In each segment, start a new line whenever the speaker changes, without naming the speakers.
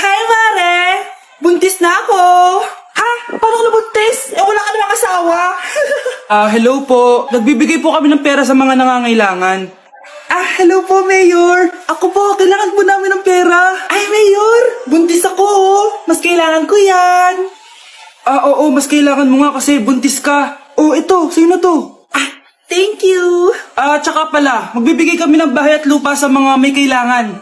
Hi, Mare! Buntis na ako! Ha? Paano ka nabuntis? Wala ka namang asawa.
Hello po. Nagbibigay po kami ng pera sa mga nangangailangan.
Hello po, Mayor. Ako po, kailangan po namin ng pera. Ay, Mayor! Buntis ako, oh. Mas kailangan ko yan.
Oo, mas kailangan mo nga kasi buntis ka. Ito, sa'yo na to.
Thank you.
Tsaka pala, magbibigay kami ng bahay at lupa sa mga may kailangan.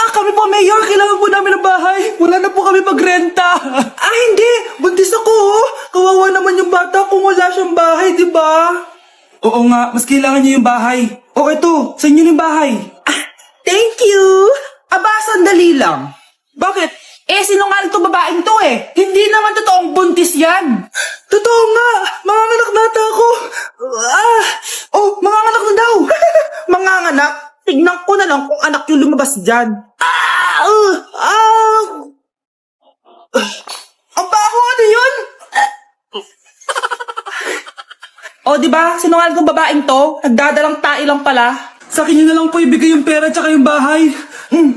Kami po, Mayor. Kailangan po namin ng bahay.
Wala na po kami pagrenta.
Hindi. Buntis ako, oh. Kawawa naman yung bata kung wala siyang bahay, di ba?
Oo nga, mas kailangan niyo yung bahay. Ito, sa inyo yung bahay.
Thank you.
Sandali lang. Bakit?
Sinungaling to babaeng to eh. Hindi naman totoong buntis yan.
Totoo nga, manganganak nata ako.
Manganganak na daw. Manganganak? Tignan ko na lang kung anak yung lumabas dyan. Ang baho, ano yun? Diba? Sinungaling kong babaeng to. Nagdadalang tae lang pala.
Sa akin nyo na lang po ibigay yung pera tsaka yung bahay.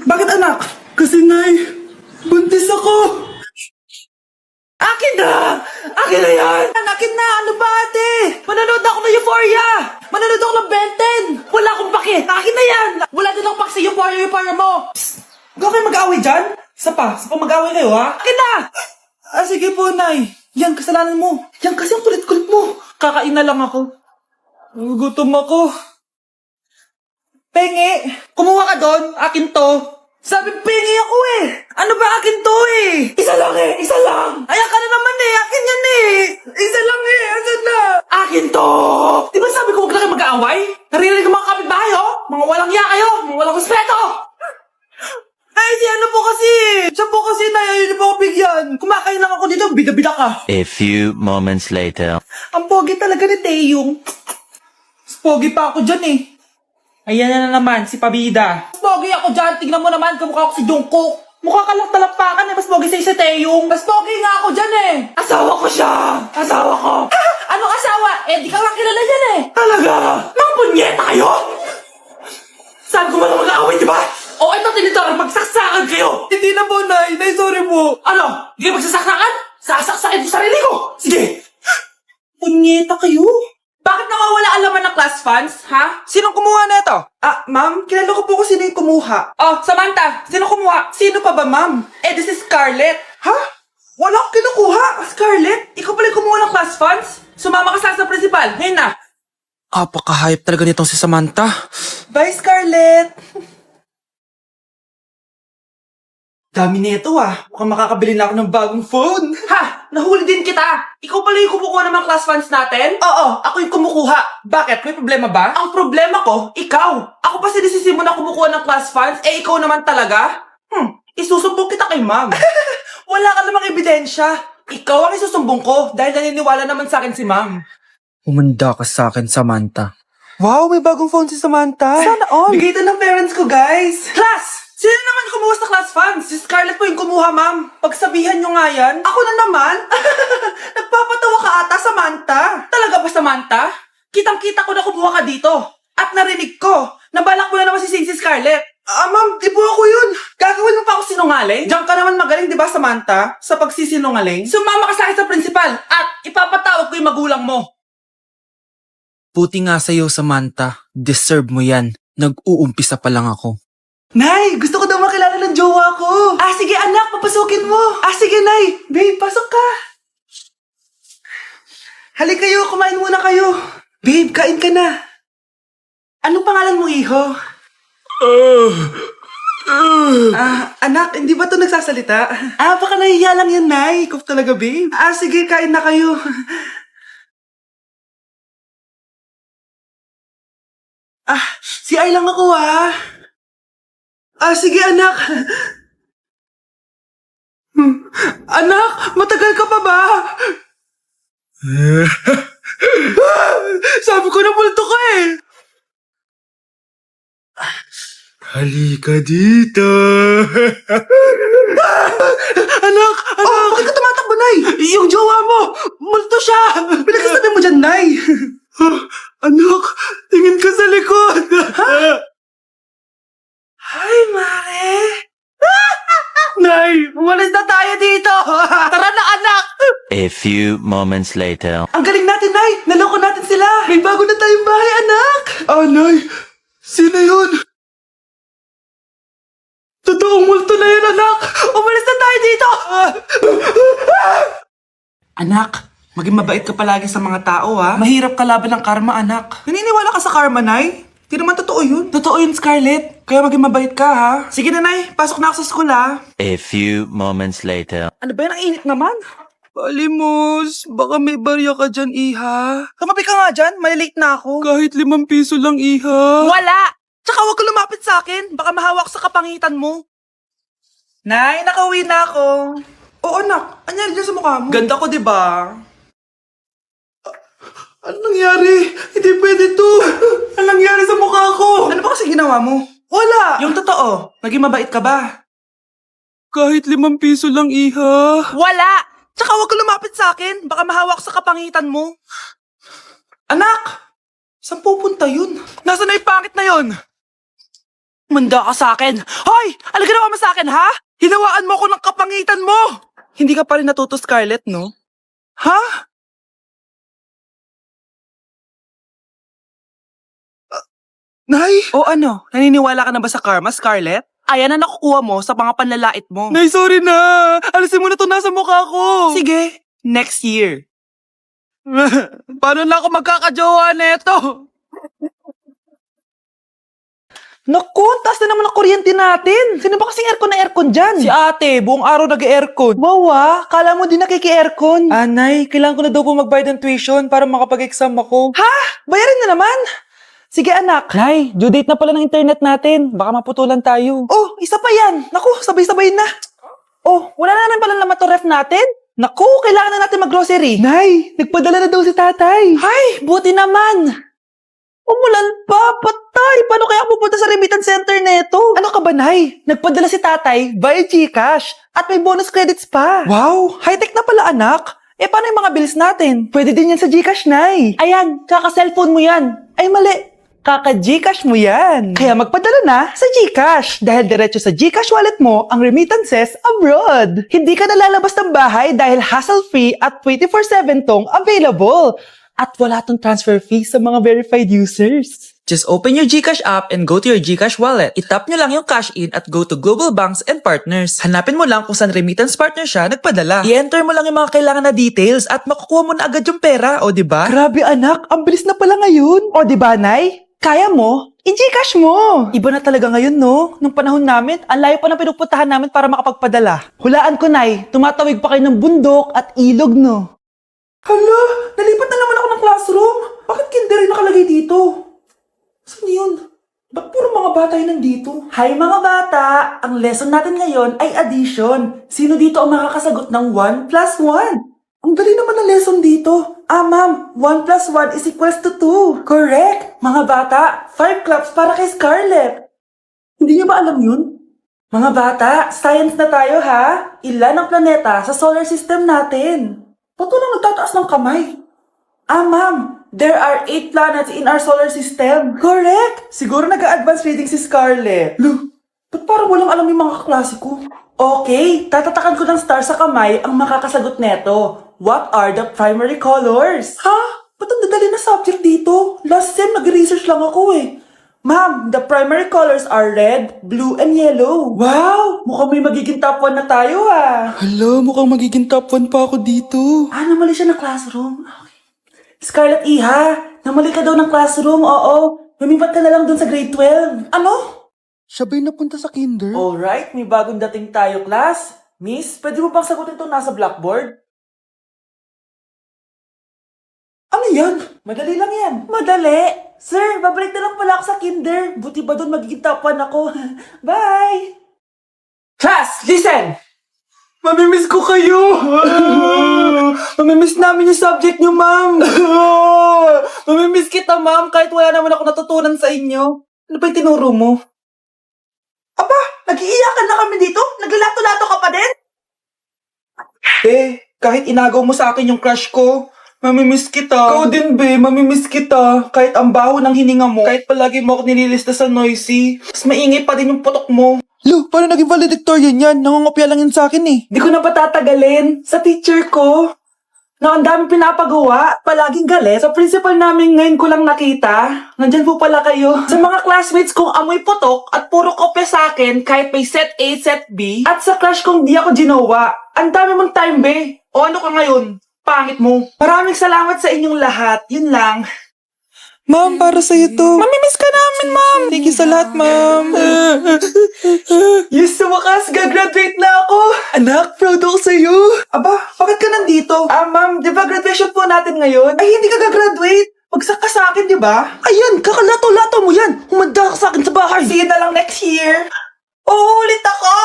Bakit anak?
Kasi nay, buntis ako.
Akin na! Akin na yan! Akin na! Ano ba ate? Manonood ako ng Euphoria! Manonood ako ng Ben 10! Wala akong pake! Akin na yan! Wala din akong pake sa Euphoria mo! Psst! Huwag kayo mag-away dyan? Sa pa mag-away kayo ha? Akin na!
Sige po nay, yan kasalanan mo.
Yan kasi ang kulit-kulit mo! Kakain na lang ako.
Gutom ako.
Pengi! Kumuha ka doon! Akin to! Sabi pengi ako eh! Ano ba akin to eh? Isa lang eh! Isa lang! Ayan ka na naman eh! Akin yan eh! Isa lang eh! Asan na? Akin to! Di ba sabi ko huwag lang kayo mag-aaway? Naririnig ang mga kapitbahay oh! Mga walang iya kayo! Mga walang respeto! Si ano po kasi? Siya po kasi na ayaw niyo po ako bigyan. Kumakain lang ako dito, bida-bida ka.
A few moments later.
Ang pogi talaga ni Taeyong.
Pogi pa ako dyan eh.
Ayan na naman, si Pabida. Mas pogi ako dyan, tignan mo naman, kamukha ko si Jungkook. Mukha ka lang talampakan eh, mas pogi sa'yo si Taeyong. Mas pogi nga ako dyan eh. Asawa ko siya! Asawa ko! Anong asawa? Di ka lang kilala yan eh. Talaga? Mga punyeta kayo? Saan ko man mag-aaway, di ba? Ito tinitor, magsaksakan kayo!
Hindi na po nay, sorry po.
Ano? Hindi magsasaksakan? Sasaksakin yung sarili ko! Sige! Punyeta kayo? Bakit nawawala ang laman ng class funds, ha?
Sinong kumuha na ito?
Ma'am, kilala ko po kung sino yung kumuha. Samantha, sino kumuha? Sino pa ba, ma'am? This is Scarlett. Ha? Wala akong kinukuha. Scarlett, ikaw pala yung kumuha ng class funds? Sumama ka sa principal. Ngayon na.
Apaka-hype talaga nitong si Samantha.
Bye, Scarlett. Dami nito Mukhang makakabili na ako ng bagong phone. Ha? Nahuli din kita. Ikaw pala yung kumukuha ng mga class funds natin? Oo, ako yung kumukuha. Bakit? May problema ba? Ang problema ko, ikaw. Ako pa sinisisi mo na kumukuha ng class funds, ikaw naman talaga? Isusumbong kita kay ma'am. Wala ka namang ebidensya. Ikaw ang isusumbong ko dahil naniniwala naman sa akin si ma'am.
Humanda ka sa akin, Samantha. Wow, may bagong phone si Samantha.
Sana all. Bigay ito ng parents ko, guys. Class! Sino naman kumuha sa class funds? Si Scarlett po yung kumuha, ma'am. Pagsabihan nyo nga yan. Ako na naman? Nagpapatawa ka ata, Samantha. Talaga ba, Samantha? Kitang-kita ko na kumuha ka dito. At narinig ko, nabalak mo na naman si Scarlett. Ma'am, di po ako yun. Gagawin mo pa ako sinungaling? Diyan ka naman magaling, di ba, Samantha? Sa pagsisinungaling? Sumama ka sa akin sa principal at ipapatawag ko yung magulang mo.
Buti nga sa'yo, Samantha. Deserve mo yan. Nag-uumpisa pa lang ako.
Nay, gusto ko daw makilala ng jowa ko. Sige anak, papasukin mo. Sige Nay. Babe, pasok ka. Halika kayo, kumain muna kayo. Babe, kain ka na. Anong pangalan mo, iho? Anak, hindi ba ito nagsasalita? Baka nahiya lang yan, Nay. Ikaw talaga, babe. Sige, kain na kayo. CR lang ako, sige anak. Anak, matagal ka pa ba? Sabi ko na multo ka eh.
Halika dito.
Anak! Bakit ka tumatakbo, Nay? Yung jowa mo, multo siya. Pinagsasabi mo dyan, Nay.
Anak, tingin ka sa likod.
Hi, Mare!
Nay,
Umalis na tayo dito! Tara na, anak!
A few moments later.
Ang galing natin, Nay! Naloko natin sila! May bago na tayong bahay, anak! Nay! Sino yun? Totoong multo na yun, anak! Umalis na tayo dito! Anak, maging mabait ka palagi sa mga tao, ha? Mahirap kalaban ng karma, anak. Naniniwala ka sa karma, Nay? Di naman totoo yun. Totoo yun, Scarlett. Kaya maging mabait ka, ha? Sige na, Nay. Pasok na ako sa school, ha?
A few moments later.
Ano ba yan? Ang init naman. Palimos, baka may barya ka dyan, Iha. Tumabi ka nga dyan, malilate na ako. Kahit 5 piso lang, Iha. Wala! Tsaka huwag ka lumapit sa akin, baka mahawak sa kapangitan mo. Nay, nakauwi na ako. Oo, anak. Anyari dyan sa mukha mo? Ganda ko, di ba? Ano nangyari? Hindi pwede to. Ano nangyari sa mukha ko? Ano ba kasi ginawa mo? Wala! Yung totoo, naging mabait ka ba? Kahit 5 piso lang, Iha. Wala! Tsaka huwag ka lumapit sa akin. Baka mahawak sa kapangitan mo. Anak! Saan pupunta yun? Nasaan na yung pangit na yun? Manda ka sa akin. Hoy! Ano ginawa mo sa akin, ha? Hinawaan mo ako ng kapangitan mo! Hindi ka pa rin natuto, Scarlett, no? Ha? Nay! O ano? Naniniwala ka na ba sa karma, Scarlett? Ayan na nakukuha mo sa mga panlalait mo. Nay, sorry na! Alisin mo na ito nasa mukha ko! Sige, next year. Paano na ako magkakajowa neto? Naku, taas na naman ang kuryente natin. Sino ba kasing aircon na aircon dyan? Si ate, buong araw nag-aircon. Wow kala mo din nakiki-aircon. Nay, kailangan ko na daw po magbayad ng tuition para makapag-exam ako. Ha? Bayarin na naman? Sige anak. Nay, due date na pala ng internet natin. Baka maputulan tayo. Oh, isa pa yan. Naku, sabay-sabay na. Oh, wala na pala naman to ref natin? Naku, kailangan na natin mag-grocery. Nay, nagpadala na daw si tatay. Hay, buti naman. Umulan pa, patay. Paano kaya pupunta sa remittance center neto? Ano ka ba, Nay? Nagpadala si tatay via GCash at may bonus credits pa. Wow, high-tech na pala anak. Paano yung mga bills natin? Pwede din yan sa GCash, Nay. Ayan, kaka-cellphone mo yan. Ay, mali. Kaka-GCash mo yan. Kaya magpadala na sa GCash dahil diretso sa GCash wallet mo ang remittances abroad. Hindi ka nalalabas ng bahay dahil hassle-free at 24/7 tong available. At wala tong transfer fee sa mga verified users.
Just open your GCash app and go to your GCash wallet. Itap nyo lang yung cash in at go to global banks and partners. Hanapin mo lang kung saan remittance partner siya nagpadala. I-enter mo lang yung mga kailangan na details at makukuha mo na agad yung pera, o diba?
Grabe anak, ang bilis na pala ngayon. O diba, Nay? Kaya mo? I-GCash mo! Iba na talaga ngayon, no? Nung panahon namin, ang layo pa ng pinupuntahan namin para makapagpadala. Hulaan ko, Nay, tumatawid pa kayo ng bundok at ilog, no? Hala, nalipat na naman ako ng classroom. Bakit kinder yung nakalagay dito? Saan yun? Ba't puro mga bata yung nandito? Hi mga bata! Ang lesson natin ngayon ay addition. Sino dito ang makakasagot ng 1 plus 1? Ang dali naman ng lesson dito. Ma'am, 1 plus 1 is equals to 2. Correct! Mga bata, 5 claps para kay Scarlett. Hindi niyo ba alam yun? Mga bata, science na tayo ha. Ilan ang planeta sa solar system natin? Ba't lang nagtataas ng kamay? Ma'am, there are 8 planets in our solar system. Correct! Siguro nag-a-advance reading si Scarlett. Lo, ba't parang walang alam yung mga kaklase ko? Okay, tatatakan ko ng star sa kamay ang makakasagot neto. What are the primary colors? Ha? Ba't ang dadali na subject dito? Last sem, nag-research lang ako eh. Ma'am, the primary colors are red, blue, and yellow. Wow! Mukhang may magiging top 1 na tayo ah. Hala, mukhang magiging top 1 pa ako dito. Namali siya ng classroom. Okay. Scarlett Iha, namali ka daw ng classroom, oo. Lumipat ka na lang dun sa grade 12. Ano? Siya ba'y napunta sa kinder? Alright, may bagong dating tayo, class. Miss, pwede mo bang sagutin itong nasa blackboard? Ano yan? Madali lang yan. Madali? Sir, babalik na lang pala ako sa kinder. Buti ba doon magiging top 1 ako? Bye! Class, listen! Mamimiss ko kayo! Mamimiss namin yung subject nyo, ma'am! Mamimiss kita, ma'am, kahit wala naman ako natutunan sa inyo. Ano ba yung tinuro mo? Aba, nag-iiyakan na kami dito? Naglalato-lato ka pa din? Kahit inagaw mo sa akin yung crush ko, mamimiss kita. Ikaw din, mamimiss kita. Kahit ang baho ng hininga mo, kahit palagi mo ako nililista sa noisy, mas maingay pa din yung putok mo.
Lu, paano naging valedictorian yan? Nangungopia lang yan sa akin eh.
Di ko na patatagalin sa teacher ko. Na ang dami pinapagawa, palaging galit. Sa principal namin ngayon ko lang nakita. Nandyan po pala kayo. Sa mga classmates kong amoy putok at puro kopya sa akin kahit may set A, set B. At sa crush kong di ako ginawa. Ang dami mong time, be. O ano ka ngayon? Pangit mo. Maraming salamat sa inyong lahat. Yun lang.
Ma'am, para sa'yo to. Mamimiss ka namin, ma'am. Thank you sa lahat, ma'am.
Yes, sa wakas, gagraduate na ako. Anak, proud ako sa'yo. Aba, bakit ka nandito? Ma'am, di ba graduation po natin ngayon? Ay, hindi ka gagraduate. Bagsak ka sa akin, di ba? Ayan, kakalato-lato mo yan. Humanda ka sa akin sa bahay. See you na lang next year. Uulit ako.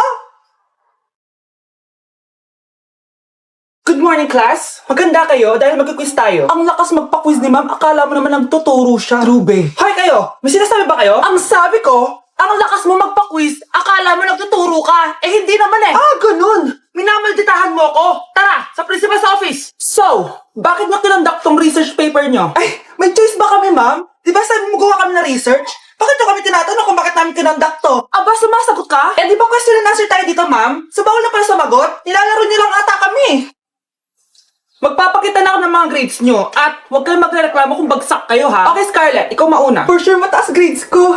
Good morning, class. Maganda kayo dahil mag-quiz tayo. Ang lakas magpa-quiz ni ma'am, akala mo naman nagtuturo siya. Trube. Hoy kayo, may sinasabi ba kayo? Ang sabi ko, ang lakas mo magpa-quiz, akala mo nagtuturo ka. Eh hindi naman eh. Ganun. Minamalditahan mo ako. Tara, sa principal's office. So, bakit mo kinonduct tong research paper nyo? Ay, may choice ba kami, ma'am? Di ba sabi mo gawa kami na research? Bakit nyo kami tinatanong kung bakit namin kinonduct to? Aba, sumasagot ka? Eh di ba question and answer tayo dito, ma'am? So bawal na pala sumagot? Nilalaro nyo lang ata kami. Magpapakita na ako ng mga grades nyo at huwag kayong magreklamo kung bagsak kayo ha. Okay, Scarlett, ikaw mauna. For sure, mataas grades ko.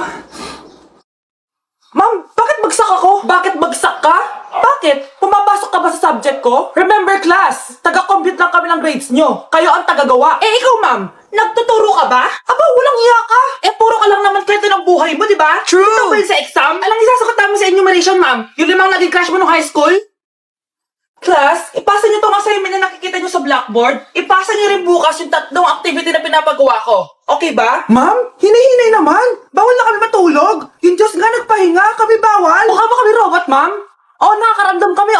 Ma'am, bakit bagsak ako? Bakit bagsak ka? Bakit? Pumapasok ka ba sa subject ko? Remember class, taga-compute lang kami ng grades nyo. Kayo ang tagagawa. Eh ikaw ma'am, nagtuturo ka ba? Aba, walang iya ka. Eh puro ka lang naman kwento ng buhay mo, di ba?
True.
Ito ba yun sa exam? Alang isasagot namin sa enumeration, ma'am. Yung 5 naging crush mo nung high school? Class, ipasa niyo tong assignment na nakikita niyo sa blackboard. Ipasa niyo rin bukas yung 3 activity na pinapagawa ko. Okay ba? Ma'am, hinay-hinay naman. Bawal na kami matulog. Yung Diyos nga nagpahinga, kami bawal. Mukha ba kami robot, ma'am? Nakakaramdam kami,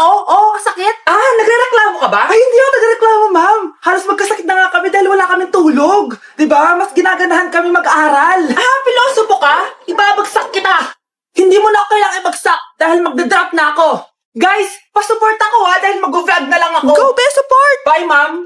sakit. Nagrereklamo ka ba? Ay, hindi ako nagrereklamo, ma'am. Halos magkasakit na nga kami dahil wala kaming tulog. Diba? Mas ginaganahan kami mag-aaral. Pilosopo ka? Ibabagsak kita. Hindi mo na ako kailangang ibagsak dahil magdadrop na ako. Guys, pasupport ako dahil mag-vlog na lang ako.
Go, best support!
Bye, ma'am.